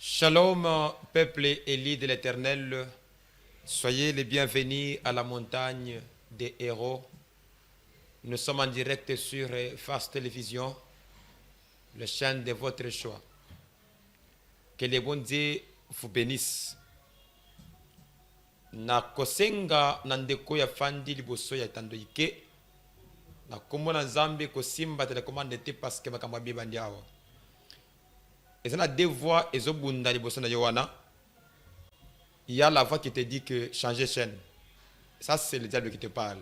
Shalom, peuple élu de l'Éternel, soyez les bienvenus à la montagne des héros. Nous sommes en direct sur Fast Télévision, le chaîne de votre choix. Que le bon Dieu vous bénisse. Na kosenga na ndeko ya fandi liboso ya tando ike na kombo na Nzambe kosimba telecommande te parce que makambo bibandi awa. Et ça, deux voix et zobunda liboso na Yohana. Il y a la voix qui te dit que changer chaîne. Ça, c'est le diable qui te parle.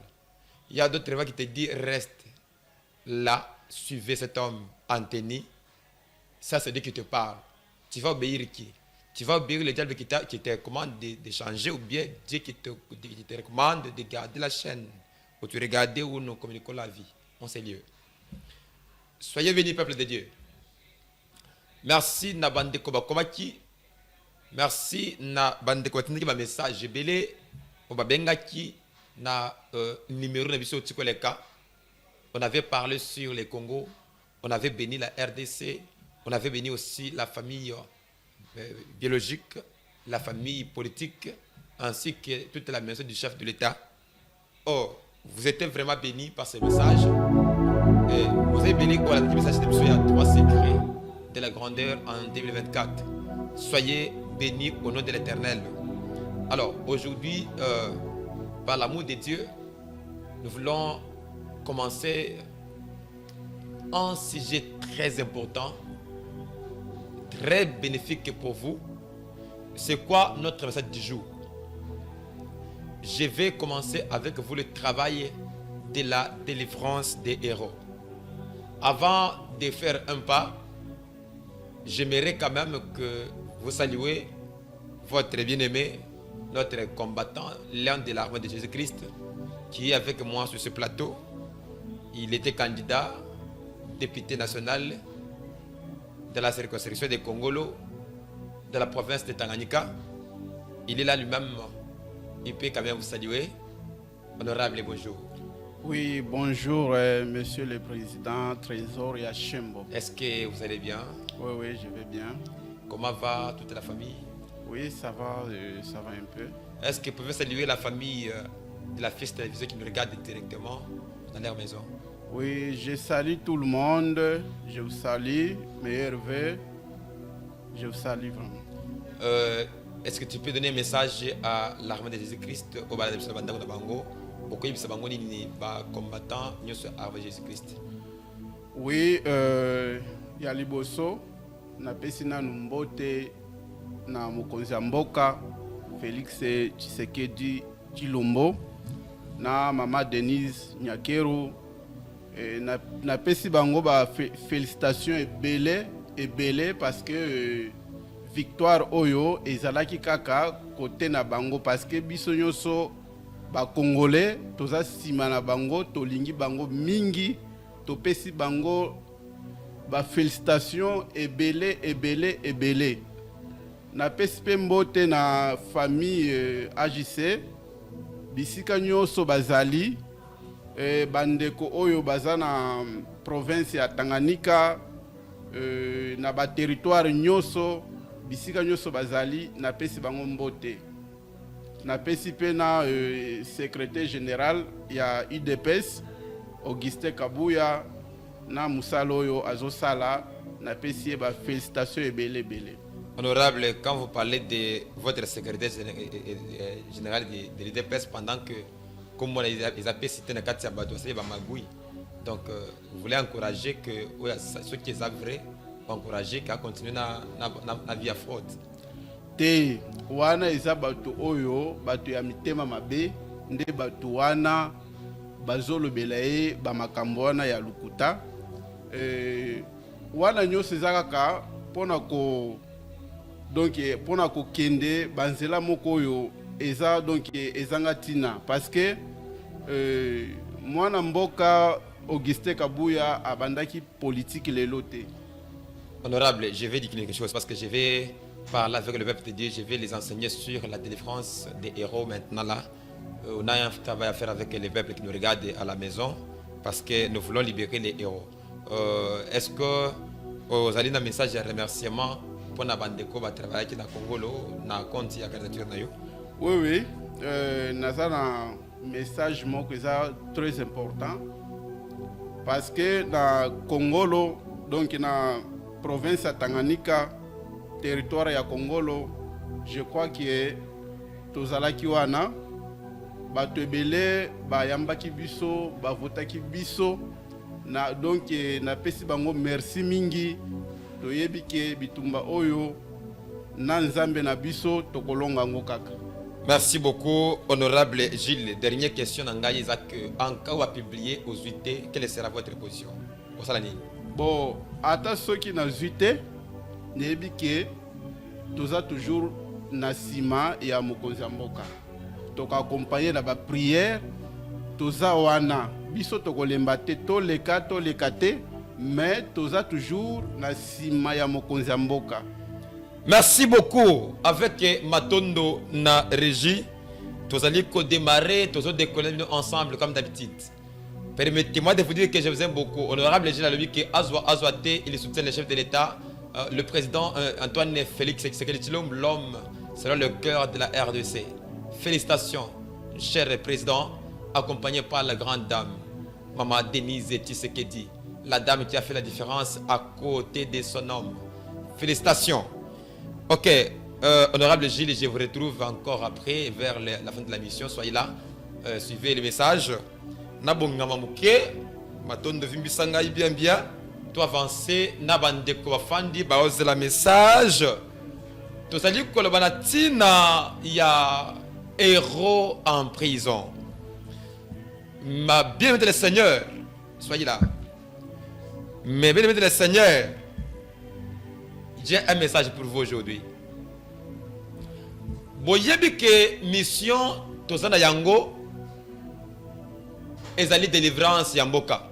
Il y a d'autres voix qui te disent reste là, suivez cet homme Anthony. Ça, c'est Dieu qui te parle. Tu vas obéir qui? Tu vas obéir le diable qui te recommande de changer ou bien Dieu qui te recommande de garder la chaîne où tu regardes où nous communiquons la vie. On sait lieu. Soyez bénis, peuple de Dieu. Merci na bande koba komaki. Merci na bande koba tindiki ba message belé on ba bengaki na numéro na biso tikoleka. On avait parlé sur les Congo, on avait béni la RDC, on avait béni aussi la famille biologique, la famille politique ainsi que toute la maison du chef de l'État. Oh, vous êtes vraiment bénis par ces messages. Et vous avez béni pour la message de il y a 3 secrets de la grandeur en 2024. Soyez bénis au nom de l'Éternel. Alors, aujourd'hui, par l'amour de Dieu, nous voulons commencer un sujet très important, très bénéfique pour vous. C'est quoi notre message du jour? Je vais commencer avec vous le travail de la délivrance des héros. Avant de faire un pas, j'aimerais quand même que vous saluez votre bien-aimé, notre combattant, l'un de l'armée de Jésus-Christ, qui est avec moi sur ce plateau. Il était candidat, député national de la circonscription de Congolo, de la province de Tanganyika. Il est là lui-même. Il peut quand même vous saluer. Honorable, bonjour. Oui, bonjour, monsieur le président Trésor Yachembo. Est-ce que vous allez bien? Oui, je vais bien. Comment va toute la famille? Oui, ça va un peu. Est-ce que vous pouvez saluer la famille de la Fist Télévision qui nous regarde directement dans leur maison? Oui, je salue tout le monde. Je vous salue, meilleurs vœux. Je vous salue vraiment. Est-ce que tu peux donner un message à l'armée de Jésus-Christ au Balade de Bango? Pourquoi il n'y a pas combattant de l'armée de Jésus-Christ? Oui, ya liboso na pesi na mbote na mokonzi mboka Félix Tshisekedi Tshilombo na mama Denise Nyakeru na pesi bango ba félicitations ebele parce que victoire oyo ezalaki kaka côté na bango parce que biso nyonso ba congolais toza sima na bango tolingi bango mingi topesi bango ba félicitations ebele na pesi pe mbote na famille AJC bisika nyonso bazali bandeko oyo baza na province ya Tanganyika na ba territoire nyonso bisika nyonso bazali na pesi bango mbote na pesi pe na secrétaire général ya UDPS Augustin Kabuya na musalo oyo azosala na pesi ba félicitations ebele. Honorable, quand vous parlez de votre secrétaire général de l'UDPS pendant que comme on les a cité dans Katia Bato, c'est Bamagoui. Donc vous voulez encourager que ceux qui sont vrais encourager qu'à continuer na vie à fraude. Te wana eza bato oyo bato ya mitema mabe nde bato wana bazolobela ye bamakambo wana ya lukuta wana nyonso eza kaka mpona kokende banzela moko oyo eza donc ezanga ntina parce que mwana mboka Augustin Kabuya abandaki politique lelo te. Honorable, je vais dire quelque chose parce que je vais parler avec le peuple de Dieu, je vais les enseigner sur la délivrance des héros maintenant là. On a un travail à faire avec les peuples qui nous regardent à la maison parce que nous voulons libérer les héros. Est-ce que vous allez un message de remerciement pour na bandeko ba travailler qui na Congolo na compte ya candidature na yo. Oui, naza na message moko eza très important parce que na Congolo donc na province ya Tanganyika territoire ya Congolo je crois que tozalaki wana bato ebele bayambaki biso bavotaki biso na donc napesi bango merci mingi toyebi ke bitumba oyo na nzambe na biso tokolonga yango kaka. Merci beaucoup, honorable Gilles. Dernière question, Nangaï Isaac. En cas où a publié aux UT, quelle sera votre position? Bon, ata soki na UT, nebi ke toza toujours na sima ya mokonzi ya mboka. Toka accompagner na ba prière, toza wana biso tokolemba te to leka te, mais toza toujours na sima ya mokonzi ya mboka. Merci beaucoup. Avec Matondo na régie, nous allons démarrer, nous allons décoller ensemble comme d'habitude. Permettez-moi de vous dire que je vous aime beaucoup. Honorable Gilles Alobi, que Azouate, il soutient le chef de l'État, le président Antoine Félix Tshisekedi Tshilombo, l'homme selon le cœur de la RDC. Félicitations, cher président, accompagné par la grande dame, Maman Denise Tshisekedi, la dame qui a fait la différence à côté de son homme. Félicitations. Ok, honorable Gilles, je vous retrouve encore après, vers la fin de la mission. Soyez là, suivez le message. Nabongama Mouké, Matondo Vimbisanga bien, tu avancer, Nabandeko Wafandi, Baoze la message. Tu salues Kolobanatina, il y a héros en prison. Ma bienvenue le Seigneur, soyez là. Mais bienvenue le Seigneur. J'ai un message pour vous aujourd'hui. Boyebi que mission Tozana Yango ezali délivrance Yamboka.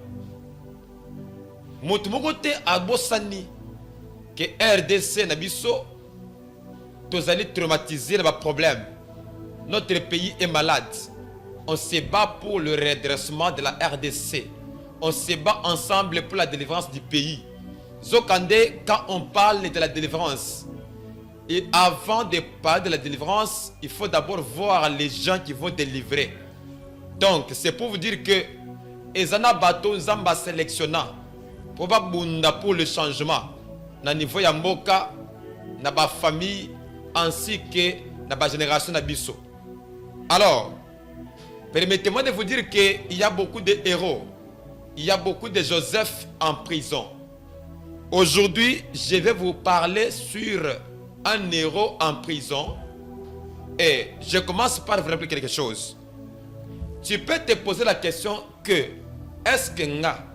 Motu mokote abosani que RDC na biso tozali traumatisé na ba problème. Notre pays est malade. On se bat pour le redressement de la RDC. On se bat ensemble pour la délivrance du pays. Zokande, quand on parle de la délivrance, et avant de parler de la délivrance, il faut d'abord voir les gens qui vont délivrer. Donc, c'est pour vous dire que Ezana Bato Zamba sélectionna pour le changement. Na niveau Yamboka, na ba famille, ainsi que na ba génération Nabiso. Alors, permettez-moi de vous dire qu'il y a beaucoup de héros. Il y a beaucoup de Joseph en prison. Aujourd'hui, je vais vous parler sur un héros en prison. Et je commence par vous rappeler quelque chose. Tu peux te poser la question que est-ce que nga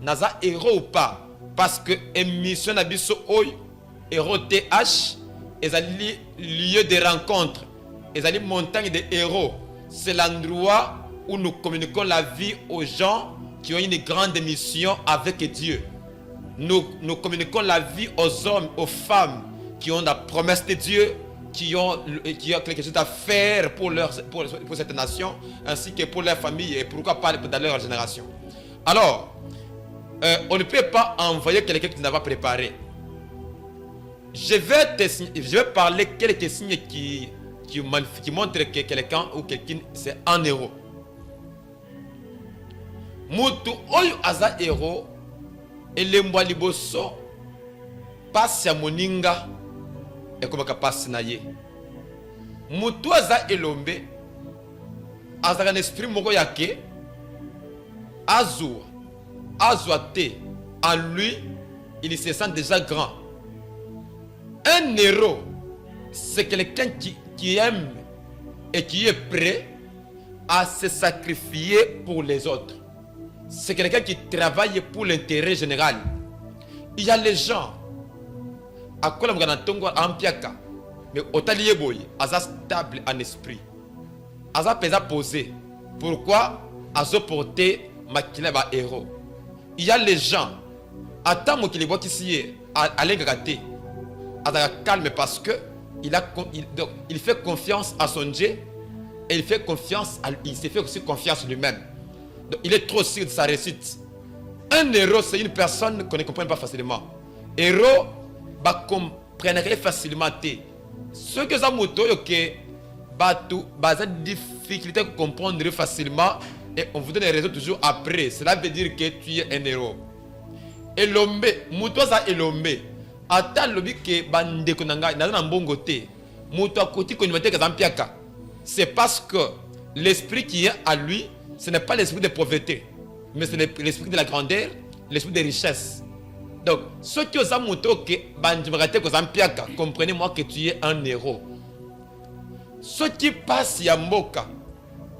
naza héros ou pas? Parce que émission Nabiso Oy, héros TH, ezali lieu de rencontre, ezali montagne de héros. C'est l'endroit où nous communiquons la vie aux gens qui ont une grande mission avec Dieu. Nous communiquons la vie aux hommes, aux femmes qui ont la promesse de Dieu, qui ont quelque chose à faire pour cette nation, ainsi que pour leur famille et pourquoi pas dans leur génération. Alors, on ne peut pas envoyer quelqu'un qui n'a pas préparé. Je vais parler quelques signes qui montrent que quelqu'un ou quelqu'un c'est un héros. Mutu oyo aza héros. Elembo liboso passe ya moninga ekomaka passe na ye. Mutu aza elombe azaka na esprit moko yake azwa te. En lui, il se sent déjà grand. Un héros, c'est quelqu'un qui aime et qui est prêt à se sacrifier pour les autres. C'est quelqu'un qui travaille pour l'intérêt général. Il y a les gens à quoi mais otalié boy, aza stable en esprit. Aza pesa posé. Pourquoi? Azo porté makila ba héros. Il y a les gens attends mo kilebo kisiye aller gratter. Aza calme parce que il fait confiance à son Dieu et il se fait aussi confiance lui-même. Donc, il est trop sûr de sa réussite. Un héros, c'est une personne qu'on ne comprend pas facilement. Héros, prennent facilement. Ce que ça moto que basa difficulté à comprendre facilement et on vous donne les raisons toujours après. Cela veut dire que tu es un héros. Elombe, moto ça elombe. Ata lobi ke bande konanga na mbongo te. Moto akoti konimate ka zampiaka. C'est parce que l'esprit qui est à lui, ce n'est pas l'esprit de pauvreté, mais c'est l'esprit de la grandeur, l'esprit de richesse. Donc, ceux qui ont moto que bandimrate ko zampiaka, comprenez-moi que tu es un héros. Ceux qui passent ya mboka,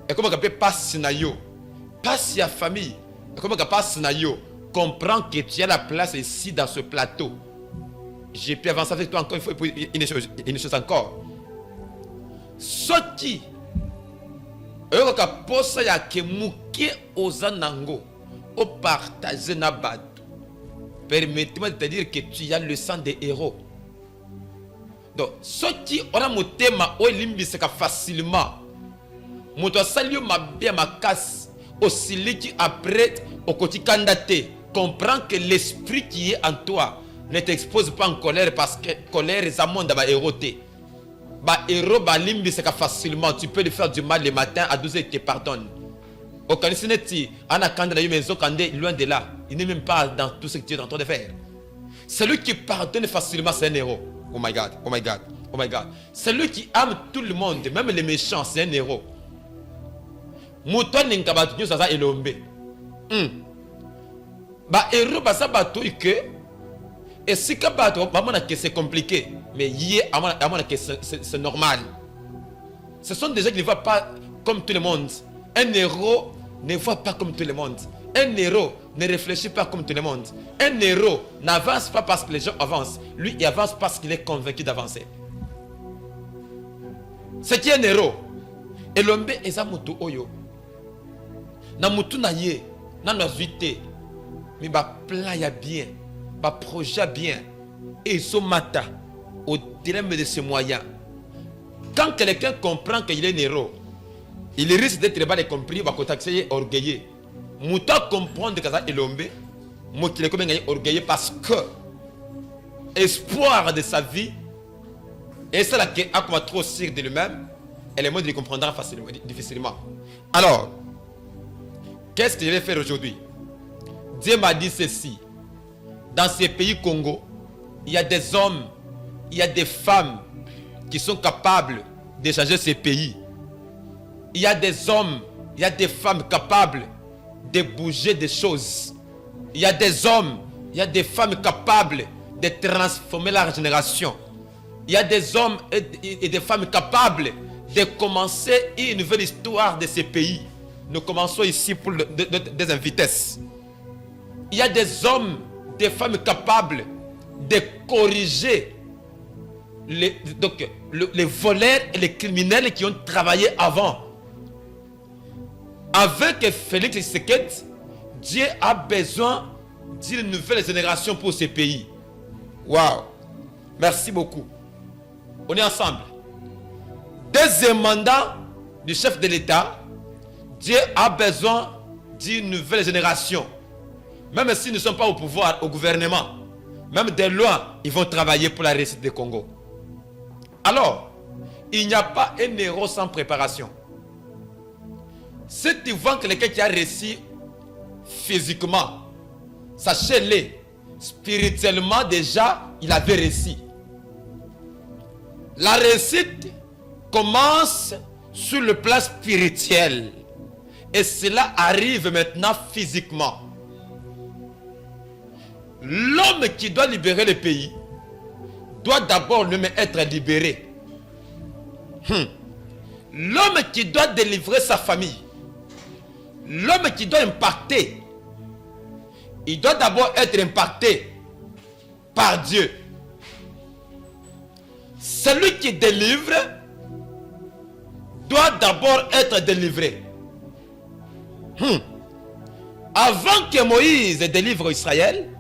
et comme on peut passer na yo, passe ya famille, et comme on passe na yo, comprends que tu as la place ici dans ce plateau. J'ai pu avancer avec toi encore une chose encore. Ceux qui posa ya ke muke ozanango au partager na bad. Permettez-moi de te dire que tu as le sang des héros. Donc, ceux qui ont un thème au limbiseka facilement, moto salio ma bien ma casse aussi qui après au quotidien candidaté. Comprends que l'esprit qui est en toi ne t'expose pas en colère parce que colère est un monde ba héroté. Ba héros ba limbiseka facilement, tu peux lui faire du mal le matin à 12h il te pardonne. Au Kanisineti, Anna Kanda Yumenzo Kandé, loin de là, il n'est même pas dans tout ce que tu es en train de faire. Celui qui pardonne facilement, c'est un héros. Oh my God, oh my God, oh my God. Celui qui aime tout le monde, même les méchants, c'est un héros. Mouton Ninkabatu, ça ça elombe. Bah héros, bah ça bateau que. Et si que bateau, bah que c'est compliqué, mais hier, à mon que c'est normal. Ce sont des gens qui ne voient pas comme tout le monde. Un héros ne voit pas comme tout le monde. Un héros ne réfléchit pas comme tout le monde. Un héros n'avance pas parce que les gens avancent. Lui, il avance parce qu'il est convaincu d'avancer. C'est qui est un héros? Et l'homme est un moto oyo. Na mutu na ye, na vite, mais ba plan ya bien, ba projet bien, et ils sont mata au terme de ses moyens. Quand quelqu'un comprend qu'il est un héros, il risque d'être mal compris, va contacter orgueilleux. Mouta comprendre que ça est l'homme, moi qui est comme un orgueilleux parce que espoir de sa vie, et c'est là qu'il a trop sûr de lui-même, et les mots il comprendra facilement, difficilement. Alors, qu'est-ce que je vais faire aujourd'hui? Dieu m'a dit ceci. Dans ces pays Congo, il y a des hommes, il y a des femmes qui sont capables de changer ces pays. Il y a des hommes, il y a des femmes capables de bouger des choses. Il y a des hommes, il y a des femmes capables de transformer la génération. Il y a des hommes et des femmes capables de commencer une nouvelle histoire de ces pays. Nous commençons ici pour des vitesses. Il y a des hommes, des femmes capables de corriger les voleurs et les criminels qui ont travaillé avant. Avec Félix Tshisekedi, Dieu a besoin d'une nouvelle génération pour ces pays. Waouh! Merci beaucoup. On est ensemble. Deuxième mandat du chef de l'État, Dieu a besoin d'une nouvelle génération. Même s'ils ne sont pas au pouvoir, au gouvernement, même de loin, ils vont travailler pour la réussite du Congo. Alors, il n'y a pas un héros sans préparation. Si tu vois quelqu'un qui a réussi physiquement, sachez-le, spirituellement déjà, il avait réussi. La réussite commence sur le plan spirituel. Et cela arrive maintenant physiquement. L'homme qui doit libérer le pays doit d'abord lui-même être libéré. L'homme qui doit délivrer sa famille, l'homme qui doit impacter, il doit d'abord être impacté par Dieu. Celui qui délivre doit d'abord être délivré. Avant que Moïse délivre Israël,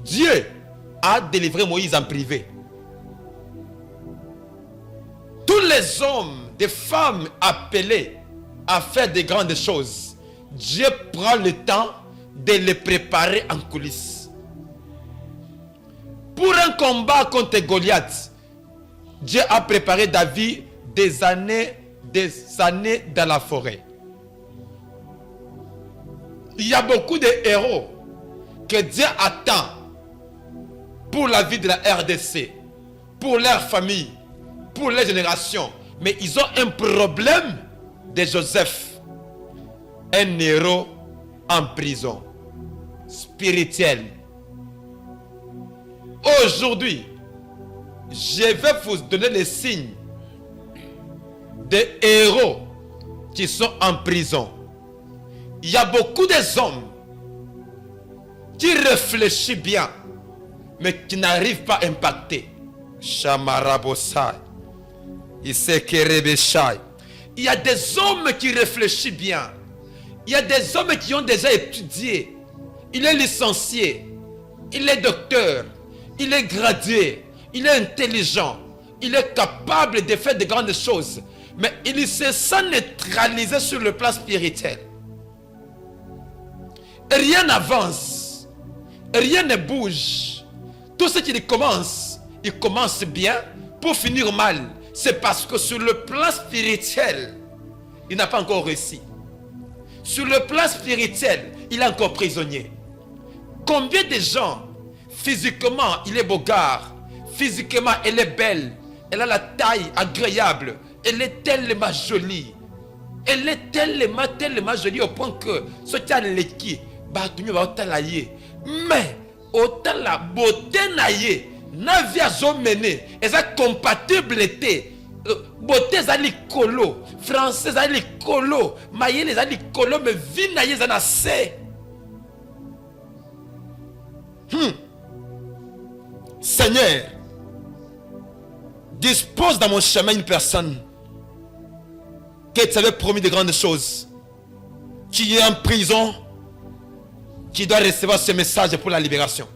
Dieu a délivré Moïse en privé. Tous les hommes, des femmes appelés à faire de grandes choses, Dieu prend le temps de les préparer en coulisses. Pour un combat contre Goliath, Dieu a préparé David des années dans la forêt. Il y a beaucoup de héros que Dieu attend pour la vie de la RDC, pour leur famille, pour les générations. Mais ils ont un problème de Joseph, un héros en prison spirituelle. Aujourd'hui, je vais vous donner les signes des héros qui sont en prison. Il y a beaucoup d'hommes qui réfléchissent bien, mais qui n'arrivent pas à impacter. Shamarabosai. Il y a des hommes qui réfléchissent bien. Il y a des hommes qui ont déjà étudié. Il est licencié. Il est docteur. Il est gradué. Il est intelligent. Il est capable de faire de grandes choses. Mais il se sent neutralisé sur le plan spirituel. Rien n'avance. Rien ne bouge. Tout ce qu'il commence, il commence bien pour finir mal. C'est parce que sur le plan spirituel, il n'a pas encore réussi. Sur le plan spirituel, il est encore prisonnier. Combien de gens, physiquement, il est beau gars, physiquement, elle est belle, elle a la taille agréable, elle est tellement jolie. Elle est tellement jolie au point que ce qui a l'équipe, mais autant la beauté naïe, na vie a mené, elle est compatible. Beauté zali kolo, français zali kolo, maïe zali kolo, mais vie naïe zana se. Seigneur, dispose dans mon chemin une personne que tu avais promis de grandes choses, qui est en prison, qui doit recevoir ce message pour la libération.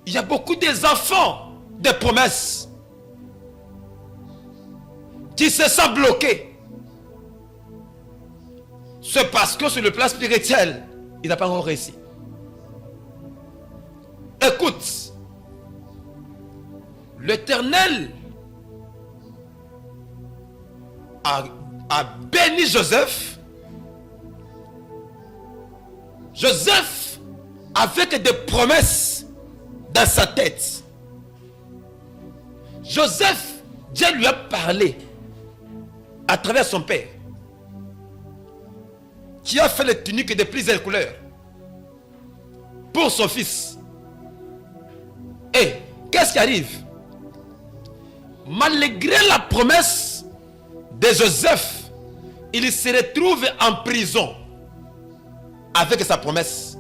Il y a beaucoup d'enfants de promesses qui se sentent bloqués. C'est parce que sur le plan spirituel, il n'a pas encore réussi. Écoute, l'Éternel a béni Joseph. Joseph avec des promesses dans sa tête. Joseph, Dieu lui a parlé à travers son père, qui a fait les tuniques de plusieurs couleurs pour son fils. Et qu'est-ce qui arrive? Malgré la promesse de Joseph, il se retrouve en prison avec sa promesse.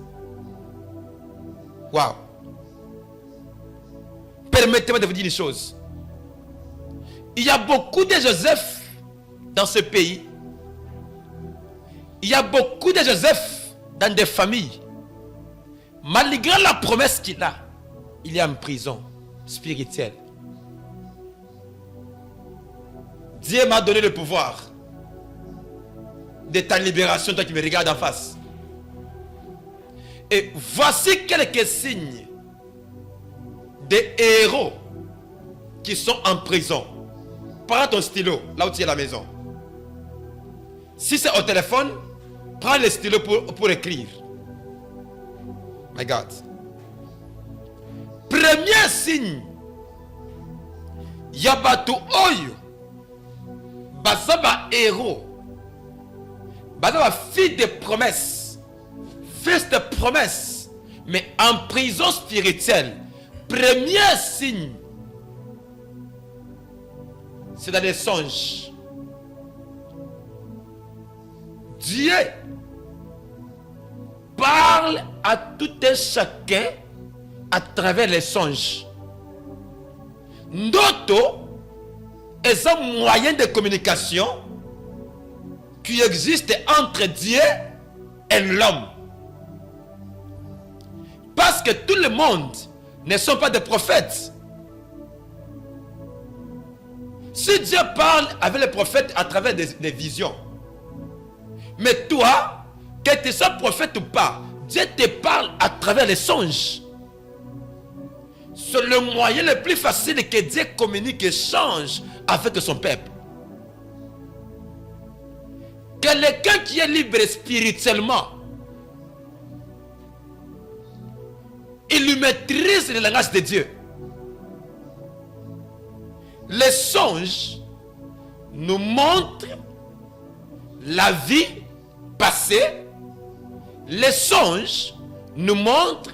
Waouh! Permettez-moi de vous dire une chose. Il y a beaucoup de Joseph dans ce pays. Il y a beaucoup de Joseph dans des familles. Malgré la promesse qu'il a, il est en prison spirituelle. Dieu m'a donné le pouvoir de ta libération, toi qui me regardes en face. Et voici quelques signes des héros qui sont en prison. Prends ton stylo, là où tu es à la maison. Si c'est au téléphone, prends le stylo pour écrire. My God. Premier signe. Yabatu Oyo. Bazaba héros. Bazaba fille de promesses. Fils de promesses. Mais en prison spirituelle. Premier signe. C'est dans les songes. Dieu parle à tout un chacun à travers les songes. Ndoto est un moyen de communication qui existe entre Dieu et l'homme. Parce que tout le monde ne sont pas des prophètes. Si Dieu parle avec les prophètes à travers des visions, mais toi, que tu sois prophète ou pas, Dieu te parle à travers les songes. C'est le moyen le plus facile que Dieu communique et change avec son peuple. Quelqu'un qui est libre spirituellement, il maîtrise le langage de Dieu. Les songes nous montrent la vie passée. Les songes nous montrent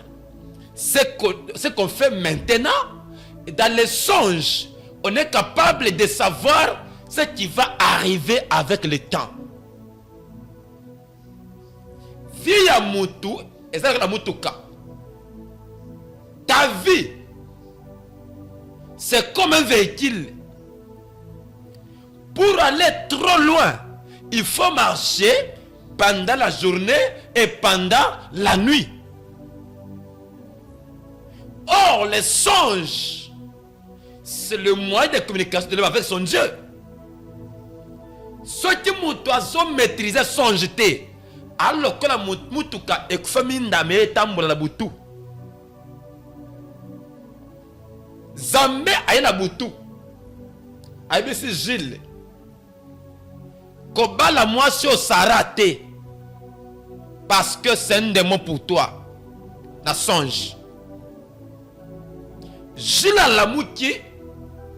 ce qu'on fait maintenant. Dans les songes, on est capable de savoir ce qui va arriver avec le temps. Vie ya mutu, et ça la mutuka. Ta vie, c'est comme un véhicule. Pour aller trop loin, il faut marcher pendant la journée et pendant la nuit. Or, les songes, c'est le moyen de communication de l'homme avec son Dieu. Ceux qui ont maîtrisé son jeté, alors que la mutuka est famille d'amé tambola la boutou. Zambé a la boutou. Aïbisi Gilles. Kobala moi sur Sarate. Parce que c'est un démon pour toi. La songe. Gilles a la mouki.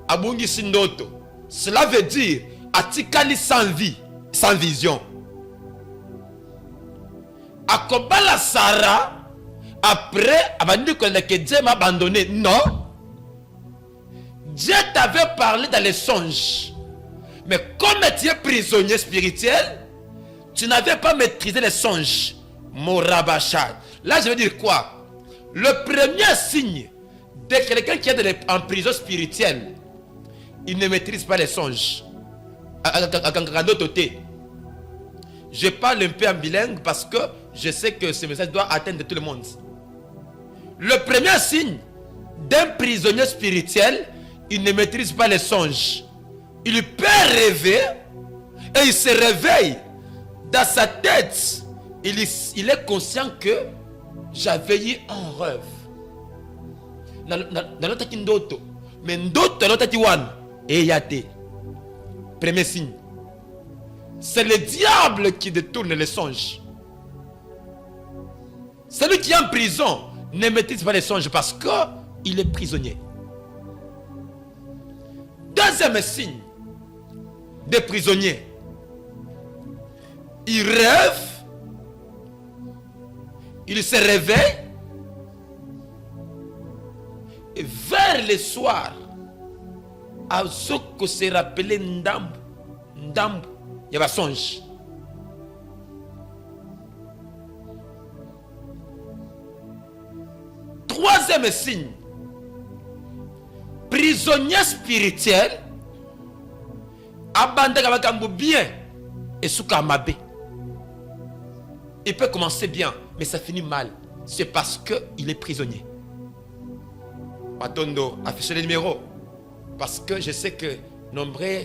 Abungi Sindoto. Cela veut dire Atikali sans vie, sans vision. Akobala Sarah. Après, avant de dire que Dieu m'a abandonné. Non. Dieu t'avait parlé dans les songes. Mais comme tu es prisonnier spirituel, tu n'avais pas maîtrisé les songes. Morabachad. Là, je veux dire quoi? Le premier signe de quelqu'un qui est en prison spirituelle, il ne maîtrise pas les songes. Je parle un peu en bilingue parce que je sais que ce message doit atteindre tout le monde. Le premier signe d'un prisonnier spirituel, il ne maîtrise pas les songes. Il peut rêver et il se réveille. Dans sa tête, il est conscient que j'avais eu un rêve. Dans l'autre qui ndoto, mais ndoto l'autre qui wan et yate. Premier signe. C'est le diable qui détourne les songes. Celui qui est en prison ne maîtrise pas les songes parce qu'il est prisonnier. Deuxième signe des prisonniers. Il rêve, il se réveille, et vers le soir, à ce que se rappelait Ndambu, il y a un songe. Troisième signe, prisonnier spirituel, abandonné bien et soukamabe. Il peut commencer bien, mais ça finit mal. C'est parce qu'il est prisonnier. Matondo, affichez le numéro. Parce que je sais que nombreux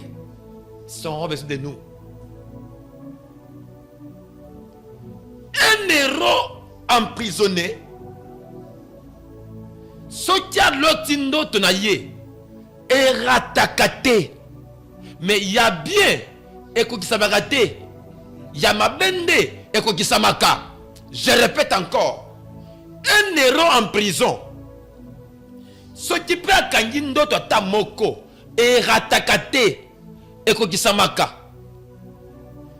sont besoin de nous. Un héros emprisonné, ce qui a l'otindo tonaye est ratakate. Mais il y a bien et qui s'est raté. Il y a ma bende et qui s'est maka. Je répète encore. Un héros en prison. Ce qui peut kangindo ta moko et ratakate et qui s'est maka.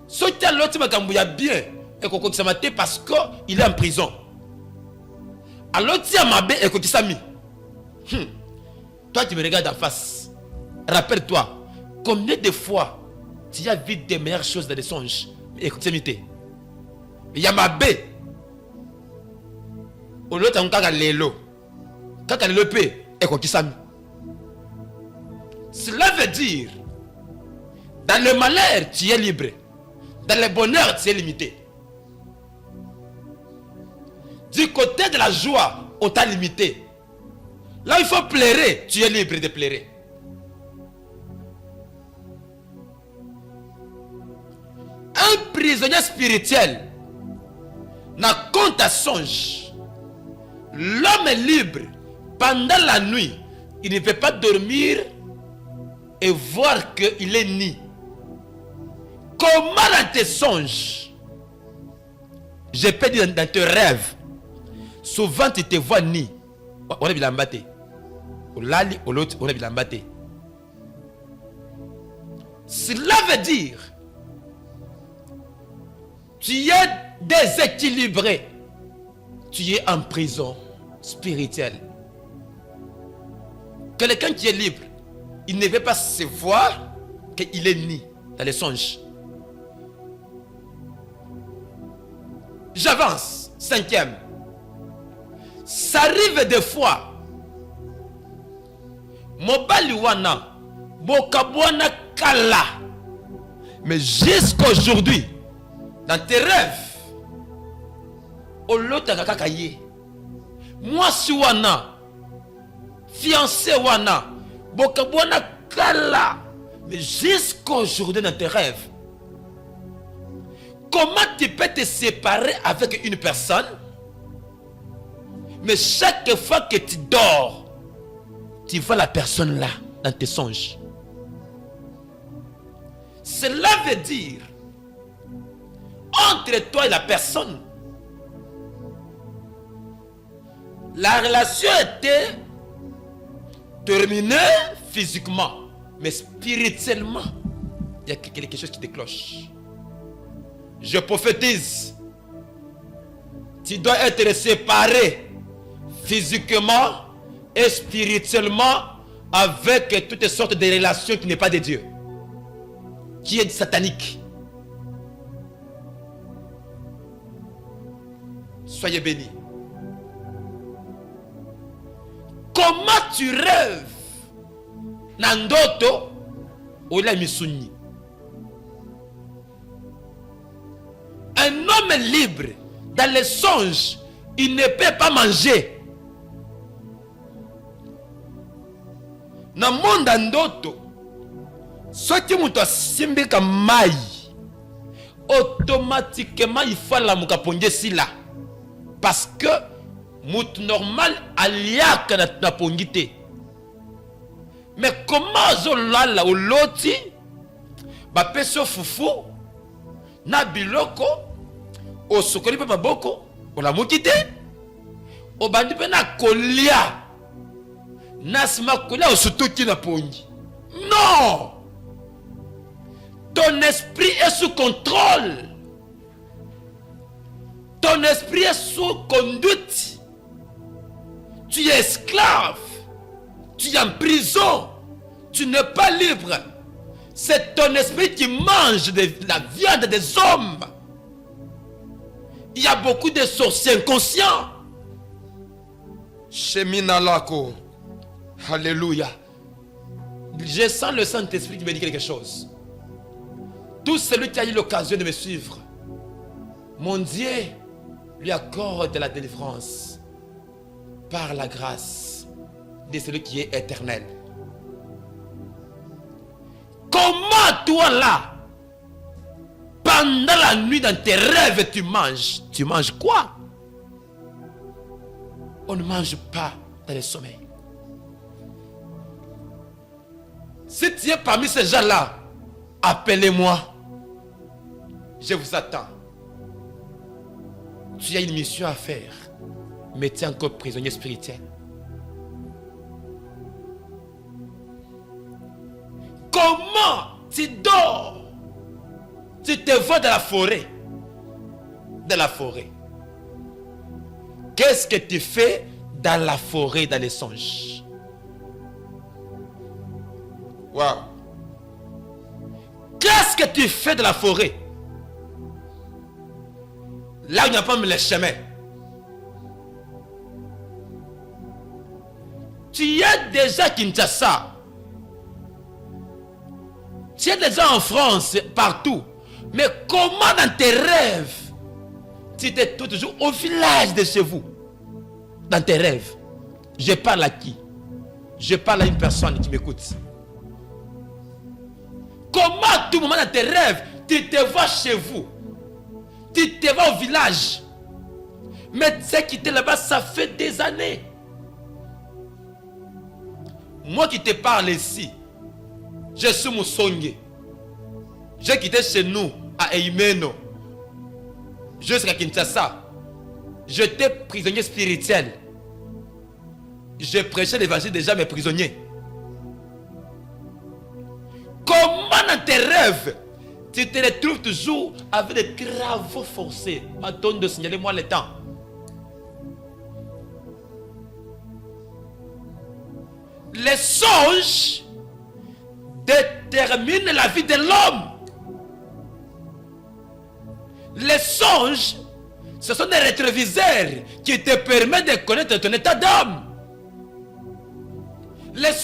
Ce qui a l'autre il y a bien et qui s'est maté parce qu'il est en prison. Alors tu as ma bende et qui s'est mis. Toi tu me regardes en face. Rappelle-toi. Combien de fois tu as vu des meilleures choses dans les songes? Écoutez, il y a ma baie. Au lieu de l'élo. Quand tu as le paix, écoutez ça. Cela veut dire, dans le malheur, tu es libre. Dans le bonheur, tu es limité. Du côté de la joie, on t'a limité. Là, il faut pleurer, tu es libre de pleurer. Un prisonnier spirituel n'a compte à songe. L'homme est libre pendant la nuit, il ne peut pas dormir et voir qu'il est nu. Comment dans tes songes, je peux dire dans tes rêves, souvent tu te vois nu. On est bilambate. Olali, olot, on est bilambate. Cela veut dire, tu es déséquilibré. Tu es en prison spirituelle. Quelqu'un qui est libre, il ne veut pas se voir qu'il est nu dans les songes. J'avance. 5e. Ça arrive des fois. Mobali wana bokabwana kala. Mais jusqu'à aujourd'hui, dans tes rêves, olota kakakaye. Moi si wana fiancé wana bokabwana kala. Mais jusqu'à aujourd'hui dans tes rêves, comment tu peux te séparer avec une personne, mais chaque fois que tu dors, tu vois la personne là dans tes songes. Cela veut dire, entre toi et la personne, la relation était terminée physiquement, mais spirituellement, il y a quelque chose qui déclenche. Je prophétise, tu dois être séparé physiquement et spirituellement avec toutes sortes de relations qui n'est pas de Dieu, qui est satanique. Soyez bénis. Comment tu rêves Nandoto ou la misuni? Un homme libre, dans les songes, il ne peut pas manger. Dans le monde ndoto, soit tu as simbi comme maï, automatiquement il faut la moukaponge si là. Parce que mout normal aliak na pongite. Mais comment zolala ou loti ba peso fufu na biloko o sokoli pe maboko o la mukite o bandi pe na kolia na sima kolia o sutuki na pongi. Non, ton esprit est sous contrôle, ton esprit est sous conduite. Tu es esclave, tu es en prison, tu n'es pas libre. C'est ton esprit qui mange de la viande des hommes. Il y a beaucoup de sorciers inconscients. Shemina Lako. Alléluia. Je sens le Saint-Esprit qui me dit quelque chose. Tout celui qui a eu l'occasion de me suivre, mon Dieu lui accorde la délivrance par la grâce de celui qui est éternel. Comment toi là, pendant la nuit dans tes rêves tu manges? Tu manges quoi? On ne mange pas dans le sommeil. Si tu es parmi ces gens-là, appelez-moi. Je vous attends. Tu as une mission à faire, mais tu es encore prisonnier spirituel. Comment tu dors? Tu te vois dans la forêt. Dans la forêt. Qu'est-ce que tu fais dans la forêt, dans les songes? Waouh! Qu'est-ce que tu fais dans la forêt? Là où il n'y a pas le chemin. Tu es déjà à Kinshasa. Tu es déjà en France, partout. Mais comment dans tes rêves, tu es toujours au village de chez vous? Dans tes rêves. Je parle à qui? Je parle à une personne qui m'écoute. Comment à tout moment dans tes rêves, tu te vois chez vous? Tu te vois au village. Mais tu sais quitter là-bas, ça fait des années. Moi qui te parle ici, je suis Moussongue. J'ai quitté chez nous à Eimeno. Je suis à Kinshasa. J'étais prisonnier spirituel. Je prêchais l'évangile déjà mes prisonniers. Comment dans tes rêves, tu te retrouves toujours avec des travaux forcés? Attends de signaler moi le temps. Les songes déterminent la vie de l'homme. Les songes, ce sont des rétroviseurs qui te permettent de connaître ton état d'âme. Les